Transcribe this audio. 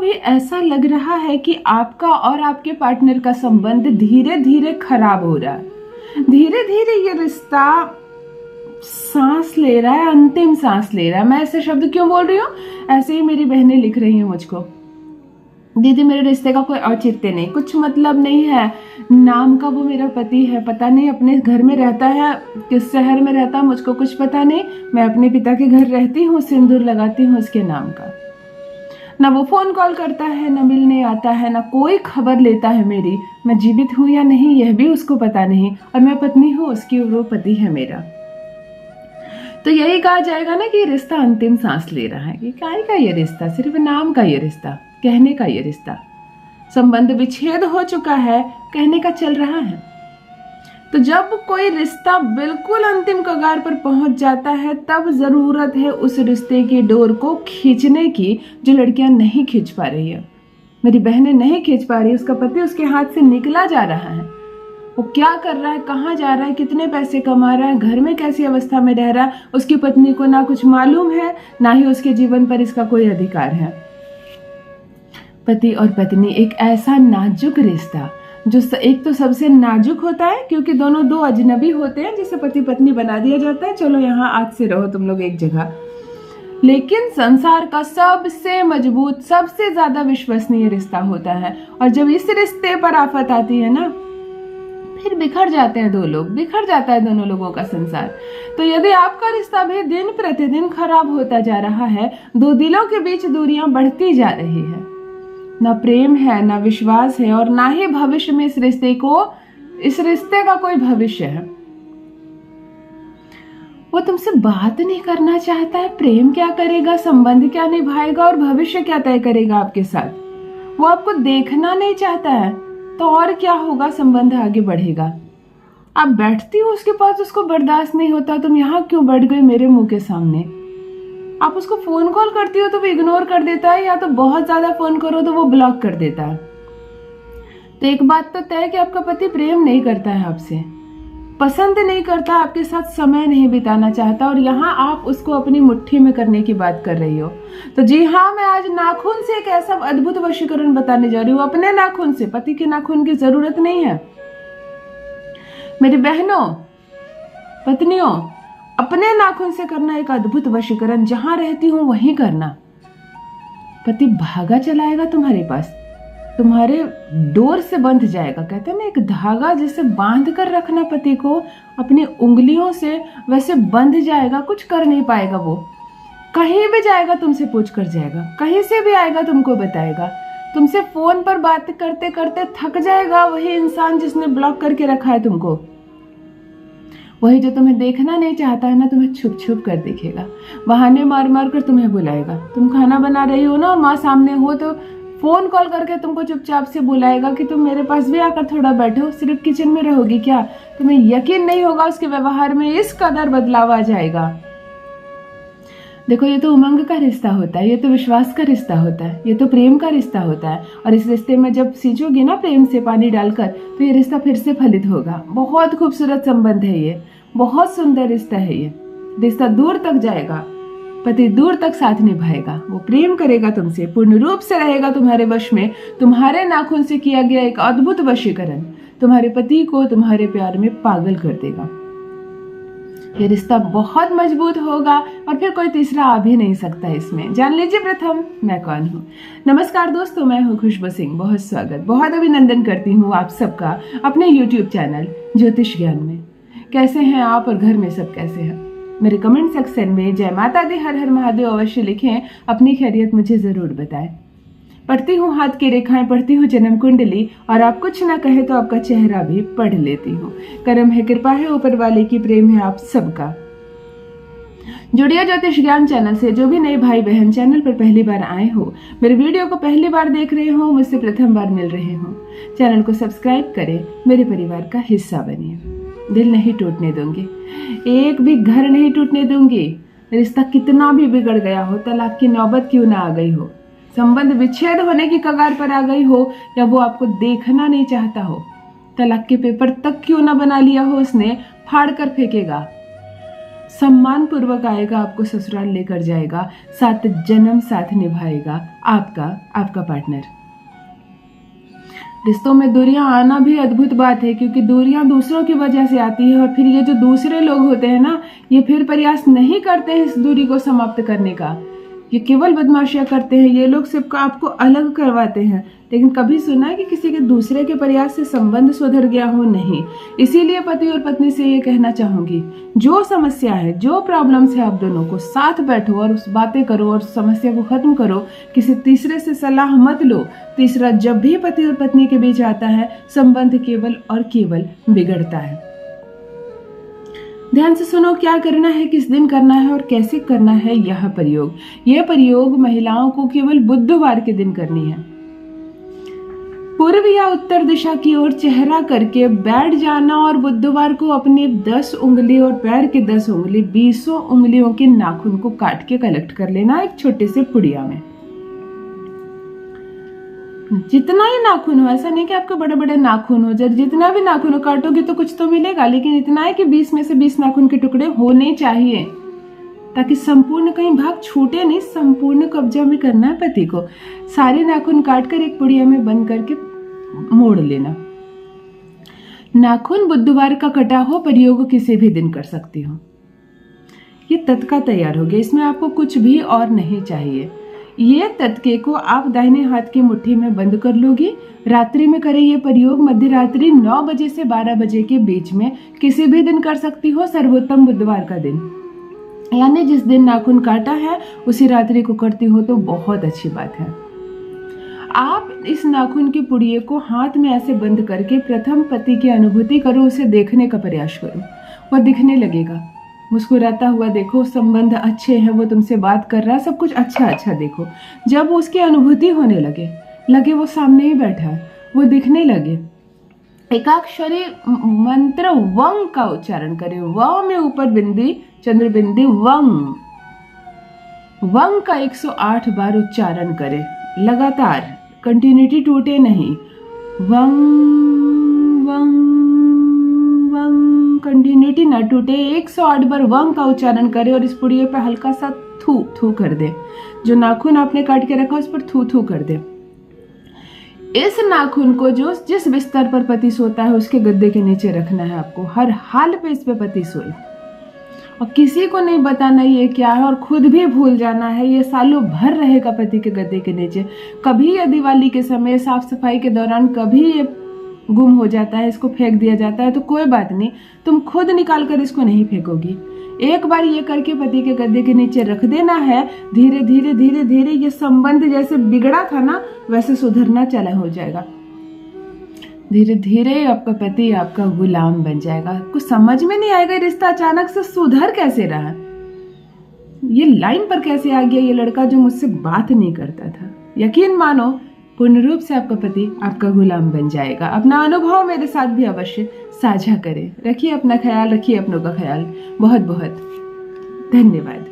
अभी ऐसा लग रहा है कि आपका और आपके पार्टनर का संबंध धीरे धीरे खराब हो रहा है। धीरे धीरे ये रिश्ता सांस ले रहा है, अंतिम सांस ले रहा है। मैं ऐसे शब्द क्यों बोल रही हूँ? ऐसे ही मेरी बहनें लिख रही हैं मुझको, दीदी मेरे रिश्ते का कोई औचित्य नहीं, कुछ मतलब नहीं है, नाम का वो मेरा पति है, पता नहीं अपने घर में रहता है, किस शहर में रहता है मुझको कुछ पता नहीं, मैं अपने पिता के घर रहती हूँ, सिंदूर लगाती हूँ उसके नाम का। ना वो फोन कॉल करता है, ना मिलने आता है, ना कोई खबर लेता है मेरी, मैं जीवित हूँ या नहीं यह भी उसको पता नहीं, और मैं पत्नी हूँ उसकी और वो पति है मेरा। तो यही कहा जाएगा ना कि रिश्ता अंतिम सांस ले रहा है। कि काय का ये रिश्ता, सिर्फ नाम का ये रिश्ता, कहने का ये रिश्ता, संबंध विच्छेद हो चुका है, कहने का चल रहा है। तो जब कोई रिश्ता बिल्कुल अंतिम कगार पर पहुंच जाता है, तब जरूरत है उस रिश्ते की डोर को खींचने की, जो लड़कियां नहीं खींच पा रही है, मेरी बहनें नहीं खींच पा रही। उसका पति उसके हाथ से निकला जा रहा है, वो क्या कर रहा है, कहाँ जा रहा है, कितने पैसे कमा रहा है, घर में कैसी अवस्था में रह रहा है, उसकी पत्नी को ना कुछ मालूम है, ना ही उसके जीवन पर इसका कोई अधिकार है। पति और पत्नी एक ऐसा नाजुक रिश्ता, जो एक तो सबसे नाजुक होता है क्योंकि दोनों दो अजनबी होते हैं, जिसे पति पत्नी बना दिया जाता है, चलो यहाँ आज से रहो तुम लोग एक जगह। लेकिन संसार का सबसे मजबूत, सबसे ज्यादा विश्वसनीय रिश्ता होता है। और जब इस रिश्ते पर आफत आती है ना, फिर बिखर जाते हैं दो लोग, बिखर जाता है दोनों लोगों का संसार। तो यदि आपका रिश्ता भी दिन प्रतिदिन खराब होता जा रहा है, दो दिलों के बीच दूरियां बढ़ती जा रही है, ना प्रेम है, ना विश्वास है, और ना ही भविष्य में इस रिश्ते का कोई भविष्य है, वो तुमसे बात नहीं करना चाहता है, प्रेम क्या करेगा, संबंध क्या निभाएगा और भविष्य क्या तय करेगा आपके साथ, वो आपको देखना नहीं चाहता है, तो और क्या होगा, संबंध आगे बढ़ेगा। आप बैठती हो उसके पास, उसको बर्दाश्त नहीं होता, तुम यहाँ क्यों बैठ गए मेरे मुंह के सामने। आप उसको फोन कॉल करती हो तो वो इग्नोर कर देता है, या तो बहुत ज्यादा फोन करो तो वो ब्लॉक कर देता है। तो एक बात तो तय है कि आपका पति प्रेम नहीं करता है आपसे, पसंद नहीं करता, आपके साथ समय नहीं बिताना चाहता, और यहाँ आप उसको अपनी मुट्ठी में करने की बात कर रही हो। तो जी हाँ, मैं आज नाखून से एक ऐसा अद्भुत वशीकरण बताने जा रही हूँ, अपने नाखून से, पति के नाखून की जरूरत नहीं है। मेरी बहनों, पत्नियों, अपने नाखून से करना एक अद्भुत वशीकरण, जहां रहती हूं वहीं करना। पति भागा चलाएगा तुम्हारे पास, तुम्हारे डोर से बंध जाएगा। कहते हैं ना, एक धागा जैसे बांध कर रखना पति को अपनी उंगलियों से, वैसे बंध जाएगा, कुछ कर नहीं पाएगा। वो कहीं भी जाएगा तुमसे पूछ कर जाएगा, कहीं से भी आएगा तुमको बताएगा, तुमसे फोन पर बात करते करते थक जाएगा। वही इंसान जिसने ब्लॉक करके रखा है तुमको, वही जो तुम्हें देखना नहीं चाहता है ना, तुम्हें छुप छुप कर देखेगा, बहाने मार मार कर तुम्हें बुलाएगा। तुम खाना बना रही हो ना और माँ सामने हो, तो फोन कॉल करके तुमको चुपचाप से बुलाएगा कि तुम मेरे पास भी आकर थोड़ा बैठो। सिर्फ किचन में रहोगी क्या? तुम्हें यकीन नहीं होगा उसके व्यवहार में इस कदर बदलाव आ जाएगा। देखो, ये तो उमंग का रिश्ता होता है, ये तो विश्वास का रिश्ता होता है, ये तो प्रेम का रिश्ता होता है। और इस रिश्ते में जब सींचोगी ना प्रेम से पानी डालकर, तो ये रिश्ता फिर से फलित होगा। बहुत खूबसूरत संबंध है ये, बहुत सुंदर रिश्ता है ये। रिश्ता दूर तक जाएगा, पति दूर तक साथ निभाएगा, वो प्रेम करेगा तुमसे, पूर्ण रूप से रहेगा तुम्हारे वश में। तुम्हारे नाखून से किया गया एक अद्भुत वशीकरण तुम्हारे पति को तुम्हारे प्यार में पागल कर देगा। ये रिश्ता बहुत मजबूत होगा और फिर कोई तीसरा आ भी नहीं सकता इसमें। जान लीजिए प्रथम मैं कौन हूँ। नमस्कार दोस्तों, मैं हूँ खुशबू सिंह। बहुत स्वागत, बहुत अभिनंदन करती हूँ आप सबका अपने YouTube चैनल ज्योतिष ज्ञान में। कैसे हैं आप और घर में सब कैसे हैं? मेरे कमेंट सेक्शन में जय माता दी, हर हर महादेव अवश्य लिखें, अपनी खैरियत मुझे जरूर बताएं। पढ़ती हूँ हाथ की रेखाएं, पढ़ती हूँ जन्म कुंडली, और आप कुछ ना कहे तो आपका चेहरा भी पढ़ लेती हूँ। करम है, कृपा है ऊपर वाले की, प्रेम है आप सबका। जुड़िया ज्योतिष ज्ञान चैनल से जो भी नए भाई बहन चैनल पर पहली बार आए हो, मेरे वीडियो को पहली बार देख रहे हो, मुझसे प्रथम बार मिल रहे हो, चैनल को सब्सक्राइब करें, मेरे परिवार का हिस्सा बनिए। दिल नहीं टूटने दूंगी, एक भी घर नहीं टूटने दूंगी। रिश्ता कितना भी बिगड़ गया हो, तलाक की नौबत क्यों ना आ गई हो, संबंध विच्छेद होने की कगार पर आ गई हो, या वो आपको देखना नहीं चाहता हो, तलाक के पेपर तक क्यों ना बना लिया हो उसने, फाड़ कर फेंकेगा। सम्मान पूर्वक आएगा, आपको ससुराल लेकर जाएगा, 7 जन्म साथ निभाएगा आपका पार्टनर। रिश्तों में दूरियां आना भी अद्भुत बात है, क्योंकि दूरियां दूसरों की वजह से आती है और फिर ये जो दूसरे लोग होते हैं ना, ये फिर प्रयास नहीं करते हैं इस दूरी को समाप्त करने का, ये केवल बदमाशियां करते हैं। ये लोग सबका आपको अलग करवाते हैं, लेकिन कभी सुना है कि किसी के दूसरे के प्रयास से संबंध सुधर गया हो? नहीं। इसीलिए पति और पत्नी से ये कहना चाहूंगी, जो समस्या है, जो प्रॉब्लम्स है, आप दोनों को साथ बैठो और उस बातें करो और समस्या को खत्म करो। किसी तीसरे से सलाह मत लो। तीसरा जब भी पति और पत्नी के बीच आता है, संबंध केवल और केवल बिगड़ता है। ध्यान से सुनो, क्या करना है, किस दिन करना है और कैसे करना है यह प्रयोग महिलाओं को केवल बुधवार के दिन करनी है। पूर्व या उत्तर दिशा की ओर चेहरा करके बैठ जाना और बुधवार को अपनी 10 उंगली और पैर की 10 उंगली 20 उंगलियों के नाखून को काट के कलेक्ट कर लेना एक छोटे से पुड़िया में। जितना ही नाखून हो, ऐसा नहीं कि आपके बड़े बड़े नाखून हो, जब जितना भी नाखून हो काटोगे तो कुछ तो मिलेगा, लेकिन इतना है कि 20 में से 20 नाखून के टुकड़े होने चाहिए, ताकि संपूर्ण कहीं भाग छूटे नहीं। संपूर्ण कब्जा में करना है पति को। सारे नाखून काटकर एक पुड़िया में बंद करके मोड़ लेना। नाखून बुधवार का कटा हो, प्रयोग किसी भी दिन कर सकती हो। ये तत्का तैयार हो गया, इसमें आपको कुछ भी और नहीं चाहिए। ये तत्के को आप दाहिने हाथ की मुट्ठी में बंद कर लोगी। रात्रि में करें ये प्रयोग, मध्य रात्रि 9 बजे से 12 बजे के बीच में, किसी भी दिन कर सकती हो, सर्वोत्तम बुधवार का दिन, यानी जिस दिन नाखून काटा है उसी रात्रि को करती हो तो बहुत अच्छी बात है। आप इस नाखून की पुड़िये को हाथ में ऐसे बंद करके प्रथम पति की अनुभूति करो, उसे देखने का प्रयास करो। वह दिखने लगेगा, मुस्कुराता हुआ देखो, संबंध अच्छे हैं, वो तुमसे बात कर रहा है, सब कुछ अच्छा देखो। जब उसकी अनुभूति होने लगे वो सामने ही बैठा है, वो दिखने लगे, एकाक्षरी मंत्र वंग का उच्चारण करें। व में ऊपर बिंदी, चंद्र बिंदी, वंग का 108 बार उच्चारण करें लगातार, कंटिन्यूटी टूटे नहीं। वंग वंग वंग, कंटिन्यूटी ना टूटे। 108 बार वंग का उच्चारण करें और इस पुड़िये पे हल्का सा थू थू कर दे। जो नाखून आपने काट के रखा उस पर थू थू कर दे। इस नाखून को जो जिस बिस्तर पर पति सोता है उसके गद्दे के नीचे रखना है आपको। हर हाल पे इस पे पति सोए और किसी को नहीं बताना ये क्या है, और खुद भी भूल जाना है। ये सालों भर रहेगा पति के गद्दे के नीचे। कभी ये दिवाली के समय, साफ सफाई के दौरान कभी ये गुम हो जाता है, इसको फेंक दिया जाता है तो कोई बात नहीं, तुम खुद निकाल कर इसको नहीं फेंकोगी। एक बार ये करके पति के गद्दे के नीचे रख देना है। धीरे धीरे धीरे धीरे ये संबंध जैसे बिगड़ा था ना, वैसे सुधरना चला हो जाएगा। धीरे धीरे आपका पति आपका गुलाम बन जाएगा। कुछ समझ में नहीं आएगा रिश्ता अचानक से सुधर कैसे रहा, ये लाइन पर कैसे आ गया ये लड़का जो मुझसे बात नहीं करता था। यकीन मानो पूर्ण रूप से आपका पति आपका गुलाम बन जाएगा। अपना अनुभव मेरे साथ भी अवश्य साझा करें। रखिए अपना ख्याल, रखिए अपनों का ख्याल। बहुत बहुत धन्यवाद।